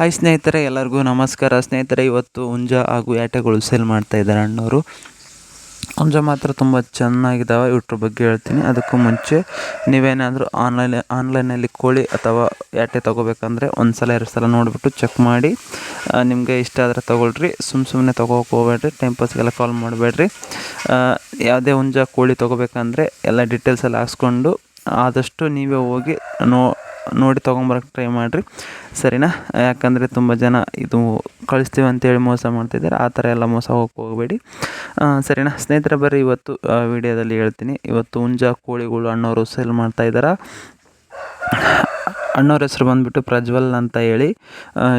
Hi ಸ್ನೇಹಿತರೆ, ಎಲ್ಲರಿಗೂ ನಮಸ್ಕಾರ. ಸ್ನೇಹಿತರೆ, ಇವತ್ತು ಹುಂಜ ಹಾಗೂ ಯಾಟೆಗಳು ಸೇಲ್ ಮಾಡ್ತಾ ಇದ್ದಾರೆ ಅಣ್ಣವರು. ಹುಂಜ ಮಾತ್ರ ತುಂಬ ಚೆನ್ನಾಗಿದ್ದಾವೆ. ಇವ್ರ ಬಗ್ಗೆ ಹೇಳ್ತೀನಿ. ಅದಕ್ಕೂ ಮುಂಚೆ ನೀವೇನಾದರೂ ಆನ್ಲೈನಲ್ಲಿ ಕೋಳಿ ಅಥವಾ ಯಾಟೆ ತೊಗೋಬೇಕಂದ್ರೆ ಒಂದು ಸಲ 2 ಸಲ ನೋಡಿಬಿಟ್ಟು ಚೆಕ್ ಮಾಡಿ ನಿಮಗೆ ಇಷ್ಟ ಆದರೆ ತೊಗೊಳ್ರಿ. ಸುಮ್ಮನೆ ತೊಗೋಕೆ ಹೋಗ್ಬೇಡ್ರಿ. ಟೈಮ್ ಪಾಸ್ಗೆಲ್ಲ ಕಾಲ್ ಮಾಡಬೇಡ್ರಿ. ಯಾವುದೇ ಹುಂಜ ಕೋಳಿ ತೊಗೋಬೇಕಂದ್ರೆ ಎಲ್ಲ ಡೀಟೇಲ್ಸ್ ಎಲ್ಲ ಹಾಕ್ಸ್ಕೊಂಡು ಆದಷ್ಟು ನೀವೇ ಹೋಗಿ ನೋಡಿ ತೊಗೊಂಬರಕ್ಕೆ ಟ್ರೈ ಮಾಡಿರಿ, ಸರಿನಾ? ಯಾಕಂದರೆ ತುಂಬ ಜನ ಇದು ಕಳಿಸ್ತೀವಿ ಅಂತೇಳಿ ಮೋಸ ಮಾಡ್ತಿದ್ದಾರೆ. ಆ ಥರ ಎಲ್ಲ ಮೋಸ ಹೋಗಬೇಡಿ, ಸರಿನಾ ಸ್ನೇಹಿತರೆ? ಬರ್ರಿ, ಇವತ್ತು ವಿಡಿಯೋದಲ್ಲಿ ಹೇಳ್ತೀನಿ. ಇವತ್ತು ಹುಂಜ ಕೋಳಿಗಳು ಅಣ್ಣವರು ಸೇಲ್ ಮಾಡ್ತಾಯಿದ್ದಾರೆ. ಅಣ್ಣವ್ರ ಹೆಸರು ಬಂದುಬಿಟ್ಟು ಪ್ರಜ್ವಲ್ ಅಂತ ಹೇಳಿ,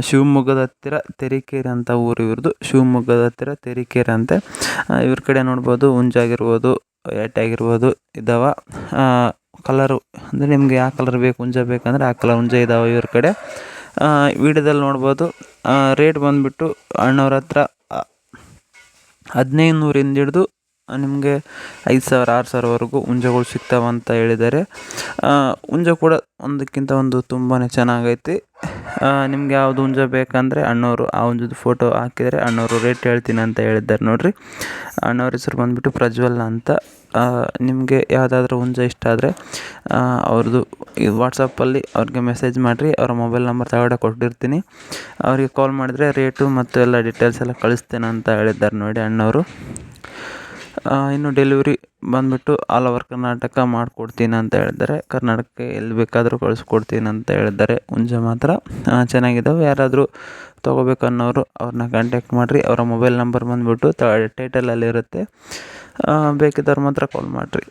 ಶಿವಮೊಗ್ಗದ ಹತ್ತಿರ ತರೀಕೆರೆ ಅಂತ ಊರು ಇವ್ರದ್ದು. ಶಿವಮೊಗ್ಗದ ಹತ್ತಿರ ತರೀಕೆರೆ ಅಂತೆ. ಇವ್ರ ಕಡೆ ನೋಡ್ಬೋದು, ಹುಂಜ ಆಗಿರ್ಬೋದು, ಯಾಟೆ ಆಗಿರ್ಬೋದು ಇದ್ದಾವೆ. ಕಲರು ಅಂದರೆ ನಿಮಗೆ ಯಾವ ಕಲರ್ ಬೇಕು, ಹುಂಜ ಬೇಕಂದರೆ ಆ ಕಲರ್ ಹುಂಜ ಇದ್ದಾವೆ ಇವ್ರ ಕಡೆ. ವಿಡಿಯೋದಲ್ಲಿ ನೋಡ್ಬೋದು. ರೇಟ್ ಬಂದುಬಿಟ್ಟು ಅಣ್ಣವ್ರ ಹತ್ರ 1500 ಹಿಡಿದು ನಿಮಗೆ 5000 6000ವರೆಗೂ ಹುಂಜಗಳು ಸಿಗ್ತಾವಂತ ಹೇಳಿದ್ದಾರೆ. ಹುಂಜ ಕೂಡ ಒಂದಕ್ಕಿಂತ ಒಂದು ತುಂಬಾ ಚೆನ್ನಾಗೈತಿ. ನಿಮ್ಗೆ ಯಾವುದು ಹುಂಜ ಬೇಕಂದರೆ ಅಣ್ಣವರು ಆ ಹುಂಜದ ಫೋಟೋ ಹಾಕಿದರೆ ಅಣ್ಣವರು ರೇಟ್ ಹೇಳ್ತೀನಿ ಅಂತ ಹೇಳಿದ್ದಾರೆ. ನೋಡಿರಿ, ಅಣ್ಣವ್ರ ಹೆಸರು ಬಂದುಬಿಟ್ಟು ಪ್ರಜ್ವಲ್ ಅಂತ. ನಿಮಗೆ ಯಾವುದಾದ್ರೂ ಹುಂಜ ಇಷ್ಟ ಆದರೆ ಅವ್ರದ್ದು ವಾಟ್ಸಪ್ಪಲ್ಲಿ ಅವ್ರಿಗೆ ಮೆಸೇಜ್ ಮಾಡಿರಿ. ಅವರ ಮೊಬೈಲ್ ನಂಬರ್ ತಗಡೆ ಕೊಟ್ಟಿರ್ತೀನಿ. ಅವರಿಗೆ ಕಾಲ್ ಮಾಡಿದರೆ ರೇಟು ಮತ್ತು ಎಲ್ಲ ಡೀಟೇಲ್ಸ್ ಎಲ್ಲ ಕಳಿಸ್ತೇನೆ ಅಂತ ಹೇಳಿದ್ದಾರೆ ನೋಡಿ ಅಣ್ಣವರು. ಇನ್ನು ಡೆಲಿವರಿ ಬಂದುಬಿಟ್ಟು ಆಲ್ ಓವರ್ ಕರ್ನಾಟಕ ಮಾಡಿಕೊಡ್ತೀನಿ ಅಂತ ಹೇಳಿದ್ದಾರೆ. ಕರ್ನಾಟಕಕ್ಕೆ ಎಲ್ಲಿ ಬೇಕಾದರೂ ಕಳಿಸ್ಕೊಡ್ತೀನಿ ಅಂತ ಹೇಳಿದ್ದಾರೆ. ಹುಂಜ ಮಾತ್ರ ಚೆನ್ನಾಗಿದ್ದಾವೆ. ಯಾರಾದರೂ ತೊಗೋಬೇಕನ್ನೋರು ಅವ್ರನ್ನ ಕಾಂಟ್ಯಾಕ್ಟ್ ಮಾಡಿರಿ. ಅವರ ಮೊಬೈಲ್ ನಂಬರ್ ಬಂದುಬಿಟ್ಟು ಟೈಟಲಲ್ಲಿರುತ್ತೆ. ಬೇಕಿದ್ದವ್ರು ಮಾತ್ರ ಕಾಲ್ ಮಾಡಿರಿ.